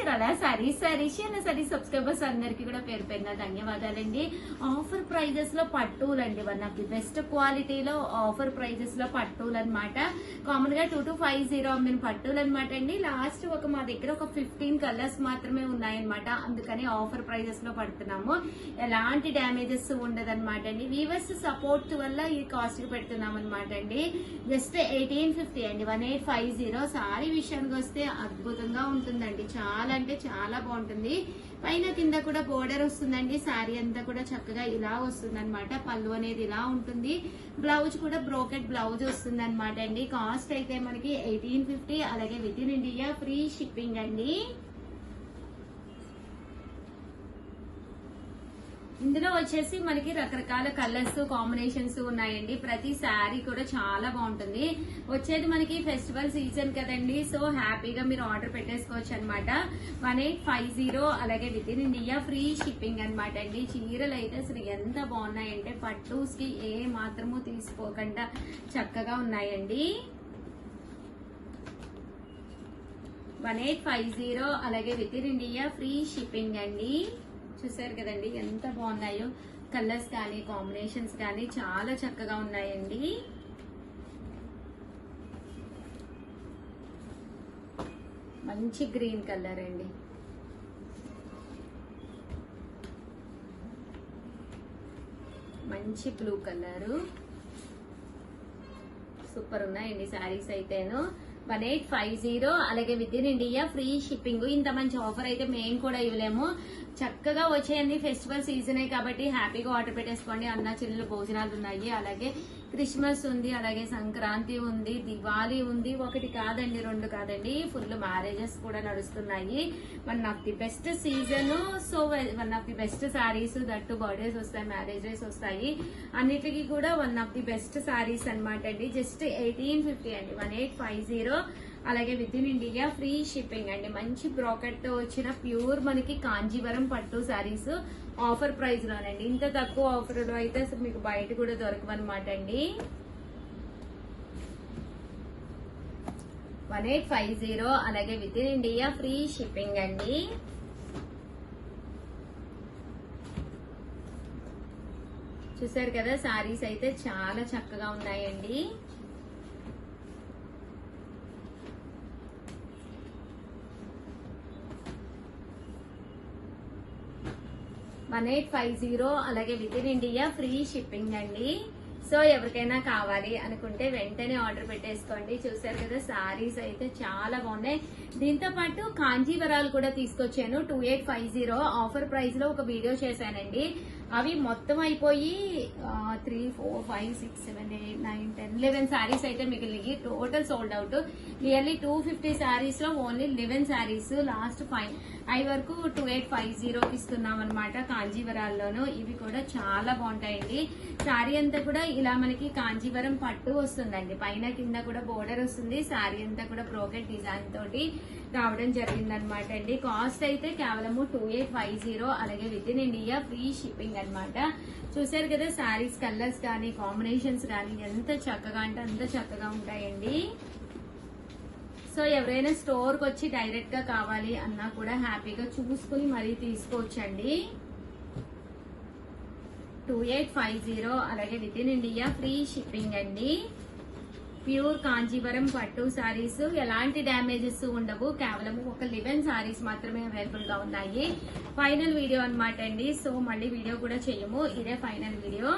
Chirala sari subscribers అందరికి కూడా పేరు పేరున ధన్యవాదాలండి. ఆఫర్ ప్రైజెస్ లో పట్టులండి, వన్ ఆఫ్ ది బెస్ట్ క్వాలిటీలో ఆఫర్ ప్రైజెస్ లో పట్టులు అనమాట. కామన్ గా 2250 అమ్మిన పట్టులు అనమాట అండి. లాస్ట్ మా దగ్గర ఒక 15 కలర్స్ మాత్రమే ఉన్నాయన్నమాట. అందుకని ఆఫర్ ప్రైజెస్ లో పడుతున్నాము. ఎలాంటి డ్యామేజెస్ ఉండదన్నమాట అండి. వీవర్స్ సపోర్ట్ వల్ల ఈ కాస్ట్ కి పెడుతున్నాం అనమాట అండి. జస్ట్ 1850 అండి, 1850. సారీ విషయానికి వస్తే అద్భుతంగా ఉంటుందండి, చాలా అంటే చాలా బాగుంటుంది. పైన కింద కూడా బోర్డర్ వస్తుందండి. శారీ అంతా కూడా చక్కగా ఇలా వస్తుంది అనమాట. పళ్ళు అనేది ఇలా ఉంటుంది. బ్లౌజ్ కూడా బ్రోకెట్ బ్లౌజ్ వస్తుంది అనమాట అండి. కాస్ట్ అయితే మనకి 1850, అలాగే with in India free shipping అండి. ఇందులో వచ్చేసి మనకి రకరకాల కలర్స్ కాంబినేషన్స్ ఉన్నాయండి. ప్రతి శారీ కూడా చాలా బాగుంటుంది. వచ్చేది మనకి ఫెస్టివల్ సీజన్ కదండి, సో హ్యాపీగా మీరు ఆర్డర్ పెట్టేసుకోవచ్చు అనమాట. 1850, అలాగే with in India free shipping అనమాట అండి. చీరలు అయితే అసలు ఎంత బాగున్నాయంటే పట్టూస్ కి ఏ మాత్రము తీసుకోకుండా చక్కగా ఉన్నాయండి. 1850, అలాగే with in India free shipping అండి. చూసారు కదండి ఎంత బాగున్నాయో, కలర్స్ కానీ కాంబినేషన్స్ కానీ చాలా చక్కగా ఉన్నాయండి. మంచి గ్రీన్ కలర్ అండి, మంచి బ్లూ కలరు, సూపర్ ఉన్నాయండి శారీస్ అయితేను. 1850, అలాగే with in India free shipping. ఇంత మంచి ఆఫర్ అయితే మేము కూడా ఇవ్వలేము. చక్కగా వచ్చేయండి, ఫెస్టివల్ సీజనే కాబట్టి హ్యాపీగా ఆర్డర్ పెట్టేసుకోండి. అన్న చెల్లెలు భోజనాలు ఉన్నాయి, అలాగే క్రిస్మస్ ఉంది, అలాగే సంక్రాంతి ఉంది, దివాళీ ఉంది. ఒకటి కాదండి, రెండు కాదండి, ఫుల్ మ్యారేజెస్ కూడా నడుస్తున్నాయి. One of the best season, so one of the best saris, that birthdays వస్తాయి, మ్యారేజెస్ వస్తాయి, అన్నిటికీ కూడా one of the best saris అనమాట అండి. జస్ట్ 1850 అండి, 1850, అలాగే with in India free shipping అండి. మంచి బ్రాకెట్ తో వచ్చిన ప్యూర్ మనకి కాంజీవరం పట్టు శారీస్ ఆఫర్ ప్రైస్ లోనండి. ఇంత తక్కువ ఆఫర్ లో అయితే అసలు మీకు బయట కూడా దొరకవన్నమాట అండి. 1850, అలాగే with in India free shipping అండి. చూసారు కదా, శారీస్ అయితే చాలా చక్కగా ఉన్నాయండి. 1850, అలాగే with in India free shipping అండి. సో ఎవరికైనా కావాలి అనుకుంటే వెంటనే ఆర్డర్ పెట్టేసుకోండి. చూసారు కదా, శారీస్ అయితే చాలా బాగున్నాయి. దీంతో పాటు కాంజీవరాలు కూడా తీసుకొచ్చాను. 2850 ఆఫర్ ప్రైస్ లో ఒక వీడియో చేశానండి. అవి మొత్తం అయిపోయి 3, 4, 5, 6, 7, 8, 9, 10, 11 శారీస్ అయితే మిగిలినవి. Total sold out. Nearly 250 saris లో ఓన్లీ 11 శారీస్ లాస్ట్ 5 వరకు 2850 ఇస్తున్నాం అనమాట కాంజీవరాల్లోనూ. ఇవి కూడా చాలా బాగుంటాయండి. శారీ అంతా కూడా ఇలా మనకి కాంజీవరం పట్టు వస్తుందండి. పైన కింద కూడా బోర్డర్ వస్తుంది. శారీ అంతా కూడా బ్రోకెట్ డిజైన్ తోటి రావడం జరిగింది అనమాట అండి. కాస్ట్ అయితే కేవలము 2850, అలాగే with in India free shipping అనమాట. చూసారు కదా, శారీస్ కలర్స్ కానీ కాంబినేషన్స్ కానీ ఎంత చక్కగా అంటే అంత చక్కగా ఉంటాయండి. సో ఎవరైనా స్టోర్ కి వచ్చి డైరెక్ట్ గా కావాలి అన్నా కూడా హ్యాపీగా చూసుకుని మరీ తీసుకోవచ్చండి. 2850, అలాగే with in India free shipping అండి. ప్యూర్ కాంజీవరం పట్టు శారీస్, ఎలాంటి డ్యామేజెస్ ఉండవు. కేవలం ఒక 11 శారీస్ మాత్రమే అవైలబుల్ గా ఉన్నాయి. ఫైనల్ వీడియో అనమాట అండి. సో మళ్ళీ వీడియో కూడా చేయము, ఇదే ఫైనల్ వీడియో.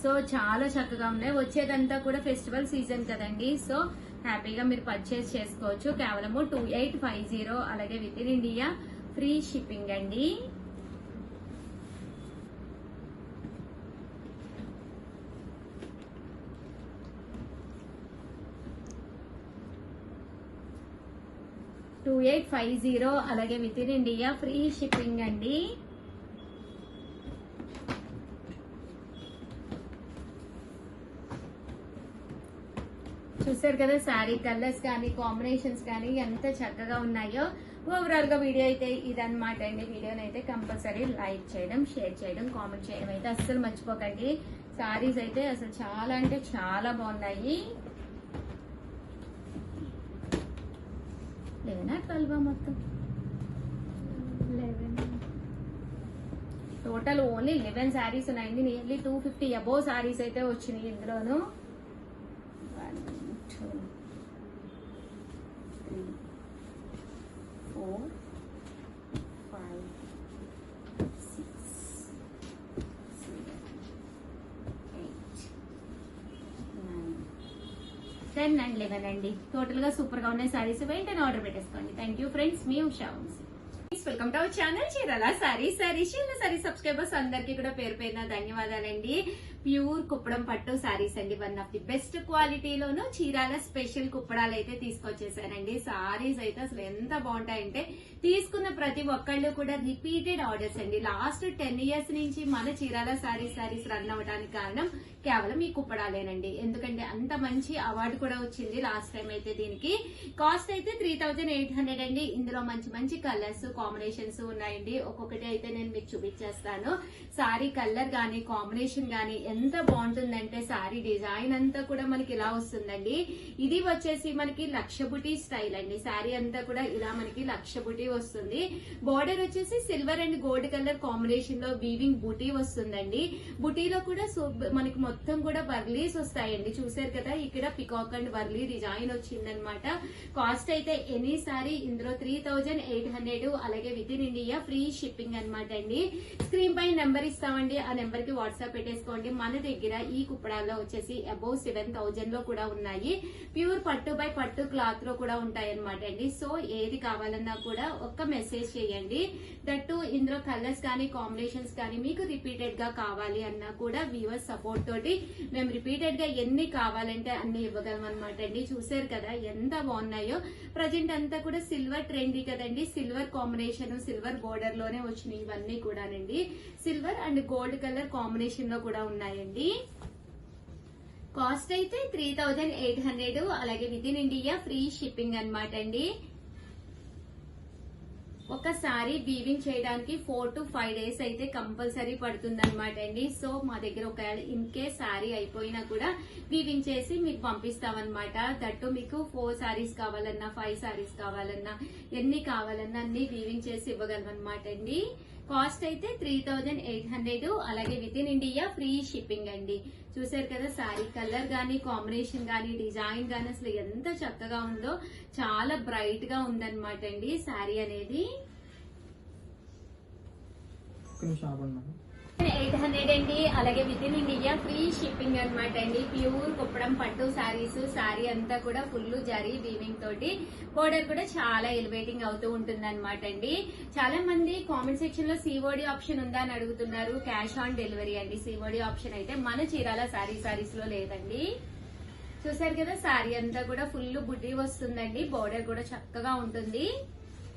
సో చాలా చక్కగా ఉన్నాయి. వచ్చేదంతా కూడా ఫెస్టివల్ సీజన్ కదండి, సో హ్యాపీగా మీరు పర్చేస్ చేసుకోవచ్చు. కేవలము 2850, అలాగే with in India free shipping అండి. $2850, అలాగే with in India free shipping అండి. చూసారు కదా, శారీ కలర్స్ కానీ కాంబినేషన్స్ కానీ ఎంత చక్కగా ఉన్నాయో. ఓవరాల్ గా వీడియో అయితే ఇదన్నమాట అండి. వీడియోని అయితే కంపల్సరీ లైక్ చేయడం, షేర్ చేయడం, కామెంట్ చేయడం అయితే అస్సలు మర్చిపోకండి. శారీస్ అయితే అసలు చాలా అంటే చాలా బాగున్నాయి. 12 మొత్తం 11. టోటల్ ఓన్లీ 11 శారీస్ ఉన్నాయండి. నియర్లీ 250 అబోవ్ శారీస్ అయితే వచ్చినాయి ఇందులోను. 1 2 3 4 5 6 7 8 9 10 అండ్ 11 అండి. టోటల్ గా సూపర్ గా ఉన్నాయి శారీస్. వెంటనే ఆర్డర్ పెట్టేసుకోండి. థ్యాంక్ యూ ఫ్రెండ్స్, మీ Usha Vamshi. Welcome to our channel Chirala sari subscribers అందరికీ కూడా పేరు పేరున ధన్యవాదాలండి. ప్యూర్ కుప్పడం పట్టు సారీస్ అండి. వన్ ఆఫ్ ది బెస్ట్ క్వాలిటీలోను చీరాల స్పెషల్ కుప్పడాలు అయితే తీసుకొచ్చేసానండి. సారీస్ అయితే అసలు ఎంత బాగుంటాయంటే తీసుకున్న ప్రతి ఒక్కళ్ళు కూడా రిపీటెడ్ ఆర్డర్స్ అండి. లాస్ట్ 10 years నుంచి మన చీరాల సారీస్ రన్ అవ్వడానికి కారణం కేవలం ఈ కుప్పడాలేనండి. ఎందుకంటే అంత మంచి అవార్డు కూడా వచ్చింది లాస్ట్ టైం అయితే. దీనికి కాస్ట్ అయితే 3800 అండి. ఇందులో మంచి మంచి కలర్స్ కాంబినేషన్స్ ఉన్నాయండి. ఒక్కొక్కటి అయితే నేను మీకు చూపించేస్తాను. సారీ కలర్ గానీ కాంబినేషన్ గానీ ఎంత బాగుంటుందంటే సారీ డిజైన్ అంతా కూడా మనకి ఇలా వస్తుందండి. ఇది వచ్చేసి మనకి లక్ష బుటీ స్టైల్ అండి. సారీ అంతా కూడా ఇలా మనకి లక్ష బుటీ వస్తుంది. బోర్డర్ వచ్చేసి silver and gold colour combination లో వీవింగ్ బుటీ వస్తుందండి. బుటీలో కూడా మనకి మొత్తం కూడా వర్లీస్ వస్తాయండి. చూసారు కదా, ఇక్కడ పికాక్ అండ్ వర్లీ డిజైన్ వచ్చిందనమాట. కాస్ట్ అయితే ఎనీ సారీ ఇందులో 3800, అలాగే with in India free shipping అనమాట అండి. స్క్రీన్ పై నెంబర్ ఇస్తామండి, ఆ నెంబర్ కి వాట్సాప్ పెట్టేసుకోండి. మన దగ్గర ఈ కుప్పడాల్లో వచ్చేసి అబౌవ్ 7000 లో కూడా ఉన్నాయి. ప్యూర్ పట్టు బై పట్టు క్లాత్ లో కూడా ఉంటాయి అనమాట అండి. సో ఏది కావాలన్నా కూడా ఒక్క మెసేజ్ చేయండి. దట్టు ఇందులో కలర్స్ కానీ కాంబినేషన్స్ కానీ మీకు రిపీటెడ్ గా కావాలి అన్నా కూడా వ్యూవర్స్ సపోర్ట్ తోటి మేము రిపీటెడ్ గా ఎన్ని కావాలంటే అన్ని ఇవ్వగలం అనమాట అండి. చూసారు కదా ఎంత బాగున్నాయో. ప్రజెంట్ అంతా కూడా సిల్వర్ ట్రెండీ కదండి. సిల్వర్ కాంబినేషన్, సిల్వర్ బోర్డర్ లోనే వచ్చినాయి ఇవన్నీ కూడానండి. Silver and gold colour combination లో కూడా ఉన్నాయండి. కాస్ట్ అయితే 3800, అలాగే with in India free shipping అనమాట అండి. ఒకసారి వీవింగ్ చేయడానికి 4 to 5 days అయితే కంపల్సరీ పడుతుంది అనమాట అండి. సో మా దగ్గర ఒకవేళ ఇన్ కేస్ శారీ అయిపోయినా కూడా వీవింగ్ చేసి మీకు పంపిస్తామన్నమాట. దట్టు మీకు 4 sarees కావాలన్నా 5 sarees కావాలన్నా ఎన్ని కావాలన్నా అన్ని వీవింగ్ చేసి ఇవ్వగలం అనమాట అండి. కాస్ట్ అయితే 3800, అలాగే with in India free shipping అండి. చూసారు కదా, శారీ కలర్ గానీ కాంబినేషన్ గానీ డిజైన్ గానీ అసలు ఎంత చక్కగా ఉందో. చాలా బ్రైట్ గా ఉందన్నమాట అండి శారీ అనేది. 800 అండి, అలాగే with in India free shipping అనమాట అండి. ప్యూర్ కుప్పడం పట్టు శారీస్. శారీ అంతా కూడా ఫుల్ జరీ వీవింగ్ తోటి బోర్డర్ కూడా చాలా ఎలివేటింగ్ అవుతూ ఉంటుంది అనమాట అండి. చాలా మంది కామెంట్ సెక్షన్ లో సిఓడి ఆప్షన్ ఉందా అని అడుగుతున్నారు. క్యాష్ ఆన్ డెలివరీ అండి. సిఓడి ఆప్షన్ అయితే మన చీరాల సారీస్ లో లేదండి. చూసారు కదా, శారీ అంతా కూడా ఫుల్ బుడ్డి వస్తుందండి. బోర్డర్ కూడా చక్కగా ఉంటుంది.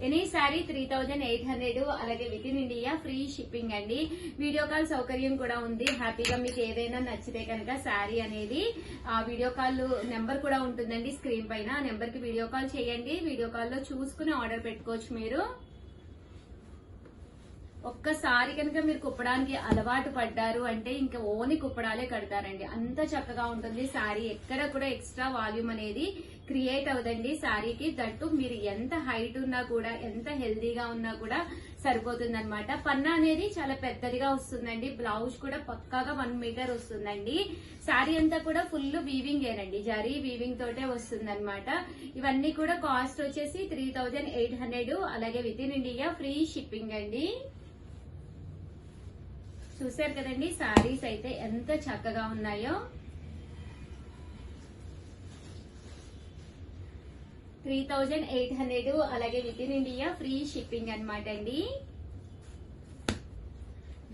ఎనీ శారీ 3800, అలాగే with in India free shipping అండి. వీడియో కాల్ సౌకర్యం కూడా ఉంది. హ్యాపీగా మీకు ఏదైనా నచ్చితే కనుక శారీ అనేది వీడియో కాల్ నెంబర్ కూడా ఉంటుందండి స్క్రీన్ పైన. ఆ నెంబర్ కి వీడియో కాల్ చేయండి. వీడియో కాల్ లో చూసుకుని ఆర్డర్ పెట్టుకోవచ్చు మీరు. ఒక్కసారి కనుక మీరు కుప్పడానికి అలవాటు పడ్డారు అంటే ఇంకా ఓని కుప్పడాలే కడతారండి. అంత చక్కగా ఉంటుంది శారీ. ఎక్కడ కూడా ఎక్స్ట్రా వాల్యూమ్ అనేది క్రియేట్ అవదండి శారీకి. దట్టు మీరు ఎంత హైట్ ఉన్నా కూడా ఎంత హెల్దీగా ఉన్నా కూడా సరిపోతుంది అనమాట. పన్నా అనేది చాలా పెద్దదిగా వస్తుందండి. బ్లౌజ్ కూడా పక్కాగా 1 meter వస్తుందండి. శారీ అంతా కూడా ఫుల్ వీవింగ్ ఏనండి. జరీ వీవింగ్ తోటే వస్తుంది అనమాట. ఇవన్నీ కూడా కాస్ట్ వచ్చేసి 3800, అలాగే with in India free shipping అండి. చూసారు కదండి శారీస్ అయితే ఎంత చక్కగా ఉన్నాయో. 3800, అలాగే with in India free shipping అనమాట అండి.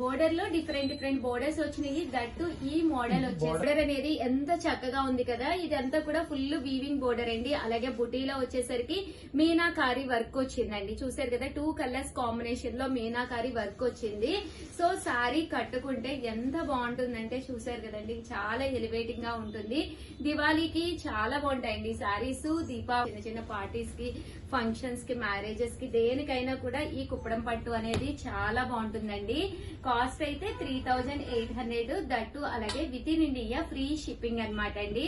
బోర్డర్ లో డిఫరెంట్ బోర్డర్స్ వచ్చినాయి. దట్టు ఈ మోడల్ వచ్చేసి బోర్డర్ అనేది ఎంత చక్కగా ఉంది కదా. ఇదంతా కూడా ఫుల్ వీవింగ్ బోర్డర్ అండి. అలాగే బుటీలో వచ్చేసరికి మీనాకారి వర్క్ వచ్చిందండి. చూసారు కదా, 2 colors కాంబినేషన్ లో మీనాకారి వర్క్ వచ్చింది. సో సారీ కట్టుకుంటే ఎంత బాగుంటుందంటే చూసారు కదండి, చాలా ఎలివేటింగ్ గా ఉంటుంది. దివాళీకి చాలా బాగుంటాయండి సారీస్. దీపావళి చిన్న పార్టీస్ కి, ఫంక్షన్స్ కి, మ్యారేజెస్ కి, దేనికైనా కూడా ఈ కుప్పడం పట్టు అనేది చాలా బాగుంటుందండి. కాస్ట్ అయితే 3800, దట్టు అలాగే with in India free shipping అనమాట అండి.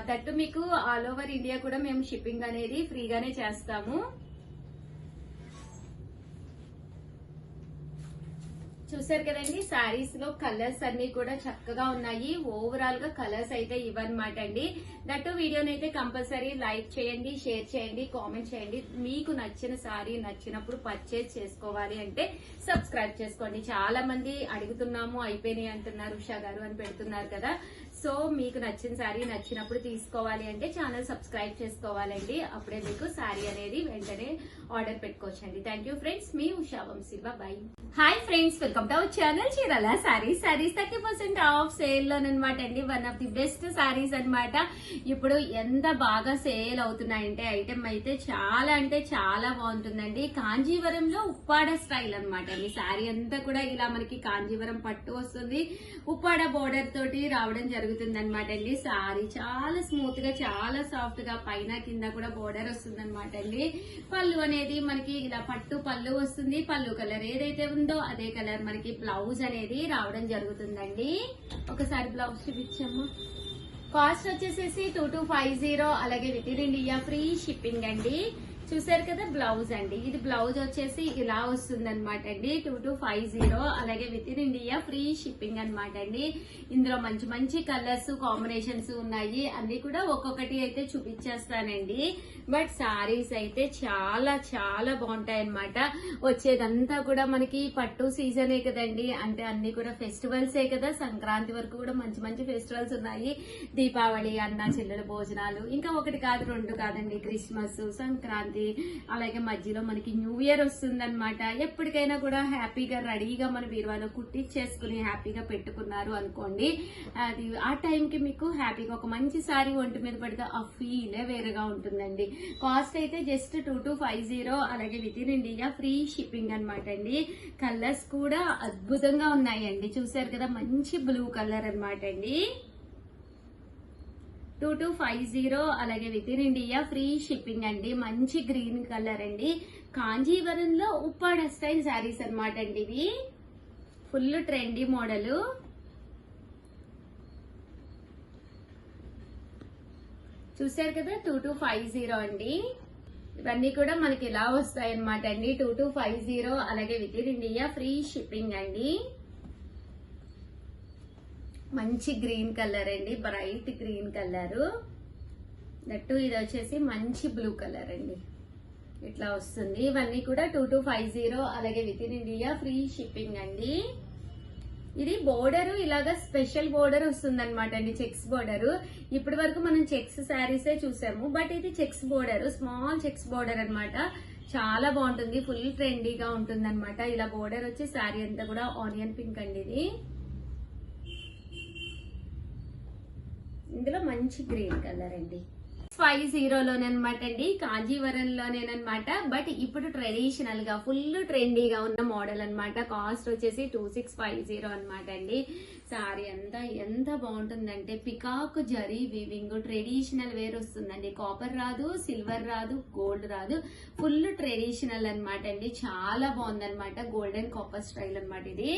దట్టు మీకు ఆల్ ఓవర్ ఇండియా కూడా మేము షిప్పింగ్ అనేది ఫ్రీగానే చేస్తాము. చూసారు కదండి, శారీస్ లో కలర్స్ అన్ని కూడా చక్కగా ఉన్నాయి. ఓవరాల్ గా కలర్స్ అయితే ఇవన్నమాట అండి. దట్టు వీడియోని అయితే కంపల్సరీ లైక్ చేయండి, షేర్ చేయండి, కామెంట్ చేయండి. మీకు నచ్చిన శారీ నచ్చినప్పుడు పర్చేజ్ చేసుకోవాలి అంటే సబ్స్క్రైబ్ చేసుకోండి. చాలా మంది అడుగుతున్నాము అయిపోయినాయి అంటున్నారు ఉషా గారు అని పెడుతున్నారు కదా. సో మీకు నచ్చిన శారీ నచ్చినప్పుడు తీసుకోవాలి అంటే ఛానల్ సబ్స్క్రైబ్ చేసుకోవాలండి. అప్పుడే మీకు శారీ అనేది వెంటనే ఆర్డర్ పెట్టుకోవచ్చండి. థ్యాంక్ యూ ఫ్రెండ్స్, మీ Usha Vamsi. Bye. Hi friends, welcome to our channel Chirala sarees. 30% off sale లోనమాట అండి. One of the best sarees అన్నమాట. ఇప్పుడు ఎంత బాగా సేల్ అవుతున్నాయంటే ఐటమ్ అయితే చాలా అంటే చాలా బాగుంటుందండి. కాంజీవరంలో ఉప్పాడ స్టైల్ అన్నమాట అండి. శారీ అంతా కూడా ఇలా మనకి కాంజీవరం పట్టు వస్తుంది. ఉప్పాడ బోర్డర్ తోటి రావడం జరుగుతుంది అనమాట అండి. శారీ చాలా స్మూత్ గా, చాలా సాఫ్ట్ గా పైన కింద కూడా బోర్డర్ వస్తుంది అనమాట అండి. పళ్ళు అనేది మనకి ఇలా పట్టు పళ్ళు వస్తుంది. పళ్ళు కలర్ ఏదైతే ఉందో అదే కలర్ మనకి బ్లౌజ్ అనేది రావడం జరుగుతుందండి. ఒకసారి బ్లౌజ్ చూపించమ్మా. కాస్ట్ వచ్చేసేసి 2250, అలాగే with in India free shipping అండి. చూసారు కదా, బ్లౌజ్ అండి. ఇది బ్లౌజ్ వచ్చేసి ఇలా వస్తుంది అనమాట అండి. 2250, అలాగే with in India free shipping అనమాట అండి. ఇందులో మంచి మంచి కలర్స్ కాంబినేషన్స్ ఉన్నాయి. అన్ని కూడా ఒక్కొక్కటి అయితే చూపించేస్తానండి. బట్ సారీస్ అయితే చాలా చాలా బాగుంటాయి అనమాట. వచ్చేదంతా కూడా మనకి పట్టు సీజనే కదండి. అంటే అన్ని కూడా ఫెస్టివల్సే కదా. సంక్రాంతి వరకు కూడా మంచి మంచి ఫెస్టివల్స్ ఉన్నాయి. దీపావళి, అన్న చెల్లెల భోజనాలు, ఇంకా ఒకటి కాదు రెండు కాదండి, క్రిస్మస్, సంక్రాంతి, అలాగే మధ్యలో మనకి న్యూ ఇయర్ వస్తుందన్నమాట. ఎప్పటికైనా కూడా హ్యాపీగా రెడీగా మన బీరువాలో కుట్టించేసుకుని హ్యాపీగా పెట్టుకున్నారు అనుకోండి, అది ఆ టైంకి మీకు హ్యాపీగా ఒక మంచి సారీ ఒంటి మీద పడితే ఆ ఫీలే వేరుగా ఉంటుందండి. కాస్ట్ అయితే జస్ట్ 2250, అలాగే with in India free shipping అనమాట అండి. కలర్స్ కూడా అద్భుతంగా ఉన్నాయండి. చూసారు కదా, మంచి బ్లూ కలర్ అనమాట అండి. 2250, అలాగే with in India free shipping అండి. మంచి గ్రీన్ కలర్ అండి. కాంజీవరంలో ఉప్పాడ స్టైల్ శారీస్ అనమాట అండి. ఇవి ఫుల్ ట్రెండీ మోడల్. చూసారు కదా, 2250 అండి. ఇవన్నీ కూడా మనకి ఇలా వస్తాయి అనమాట అండి. 2250, అలాగే with in India free shipping అండి. మంచి గ్రీన్ కలర్ అండి, బ్రైట్ గ్రీన్ కలర్. దట్టు ఇది వచ్చేసి మంచి బ్లూ కలర్ అండి. ఇట్లా వస్తుంది. ఇవన్నీ కూడా 2250, అలాగే with in India free shipping అండి. ఇది బోర్డర్ ఇలాగా స్పెషల్ బోర్డర్ వస్తుంది అనమాట అండి, చెక్స్ బోర్డర్. ఇప్పటి వరకు మనం చెక్స్ శారీసే చూసాము, బట్ ఇది checks border, small checks border అనమాట. చాలా బాగుంటుంది, ఫుల్ ట్రెండీగా ఉంటుంది అనమాట. ఇలా బోర్డర్ వచ్చి శారీ అంతా కూడా ఆనియన్ పింక్ అండి. ఇది ఇందులో మంచి గ్రీన్ కలర్ అండి. 50లోనమాట అండి, కాంజీవరంలోనేనమాట. బట్ ఇప్పుడు ట్రెడిషనల్ గా ఫుల్ ట్రెండీగా ఉన్న మోడల్ అనమాట. కాస్ట్ వచ్చేసి 2650 అనమాట అండి. సారీ అంతా ఎంత బాగుంటుందంటే peacock zari weaving, traditional wear వస్తుందండి. కాపర్ రాదు, సిల్వర్ రాదు, గోల్డ్ రాదు, ఫుల్ ట్రెడిషనల్ అనమాట అండి. చాలా బాగుందనమాట. గోల్డెన్ కాపర్ స్టైల్ అనమాట ఇది.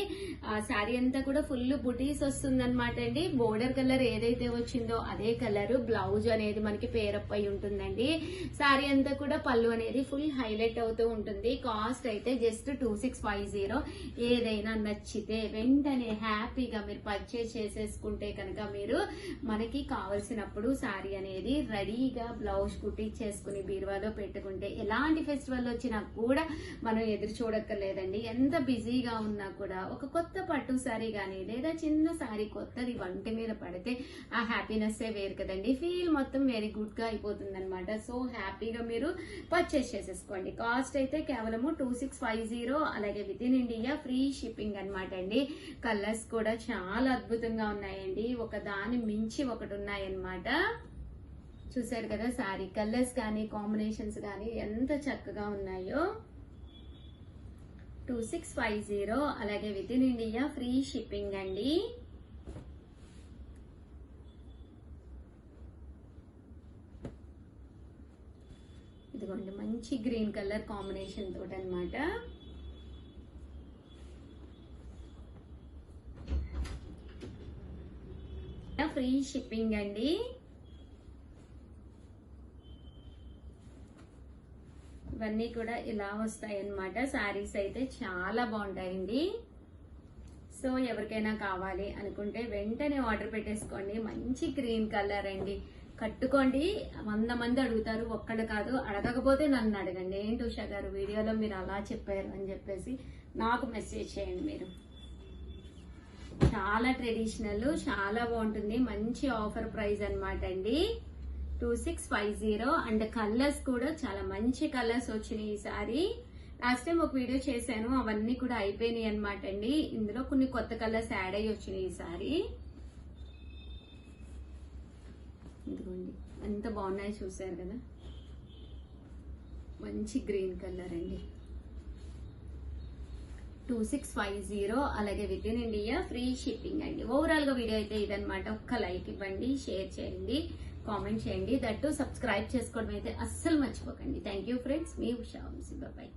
సారీ అంతా కూడా ఫుల్ బుటీస్ వస్తుంది అనమాట అండి. బోర్డర్ కలర్ ఏదైతే వచ్చిందో అదే కలర్. బ్లౌజ్ అనేది మనకి పేరప్ అయి ఉంటుందండి. సారీ అంతా కూడా పళ్ళు అనేది ఫుల్ హైలైట్ అవుతూ ఉంటుంది. కాస్ట్ అయితే జస్ట్ 2650. ఏదైనా నచ్చితే వెంటనే హ్యాపీగా మీరు పర్చేస్ చేసేసుకుంటే కనుక మీరు మనకి కావలసినప్పుడు సారీ అనేది రెడీగా బ్లౌజ్ కుట్టించేసుకుని బీరువాలో పెట్టుకుంటే ఎలాంటి ఫెస్టివల్ వచ్చినా కూడా మనం ఎదురు చూడక్కర్లేదండి. ఎంత బిజీగా ఉన్నా కూడా ఒక కొత్త పట్టు సారీ కానీ లేదా చిన్న సారీ కొత్తది వంటి మీద పడితే ఆ హ్యాపీనెస్ వేరు కదండి. ఫీల్ మొత్తం వెరీ గుడ్ గా అయిపోతుంది అనమాట. సో హ్యాపీగా మీరు పర్చేస్ చేసేసుకోండి. కాస్ట్ అయితే కేవలము 2650, అలాగే with in India free shipping అనమాట అండి. కలర్స్ కూడా చాలా అద్భుతంగా ఉన్నాయండి. ఒక దాని మించి ఒకటి ఉన్నాయన్నమాట. చూసారు కదా, సారీ కలర్స్ కానీ కాంబినేషన్స్ కానీ ఎంత చక్కగా ఉన్నాయో. 2650, అలాగే with in India free shipping అండి. ఇదిగోండి మంచి గ్రీన్ కలర్ కాంబినేషన్ తోటి అనమాట. ఫ్రీ షిప్పింగ్ అండి. ఇవన్నీ కూడా ఇలా వస్తాయి అన్నమాట. శారీస్ అయితే చాలా బాగుంటాయండి. సో ఎవరికైనా కావాలి అనుకుంటే వెంటనే ఆర్డర్ పెట్టేసుకోండి. మంచి గ్రీన్ కలర్ అండి, కట్టుకోండి. 100 మంది అడుగుతారు, ఒక్కళ్ళు కాదు. అడగకపోతే నన్ను అడగండి, ఏంటి ఉషా గారు వీడియోలో మీరు అలా చెప్పారు అని చెప్పేసి నాకు మెసేజ్ చేయండి మీరు. చాలా ట్రెడిషనల్, చాలా బాగుంటుంది. మంచి ఆఫర్ ప్రైస్ అన్నమాట అండి, 2650. అండ్ కలర్స్ కూడా చాలా మంచి కలర్స్ వచ్చినాయి ఈసారి. లాస్ట్ టైం ఒక వీడియో చేశాను, అవన్నీ కూడా అయిపోయినాయి అనమాట అండి. ఇందులో కొన్ని కొత్త కలర్స్ యాడ్ అయ్యి వచ్చినాయి ఈసారి. ఇదిగోండి ఎంత బాగున్నాయి చూసారు కదా, మంచి గ్రీన్ కలర్ అండి, 2650. అలాగే with in India free shipping అండి. ఓవరాల్ గా వీడియో అయితే ఇదనమాట. ఒక్క లైక్ ఇవ్వండి, షేర్ చేయండి, కామెంట్ చేయండి, దట్టు సబ్స్క్రైబ్ చేసుకోవడం అయితే అస్సలు మర్చిపోకండి. థ్యాంక్ యూ ఫ్రెండ్స్, మీ ఉషా వంశీ. బాయ్.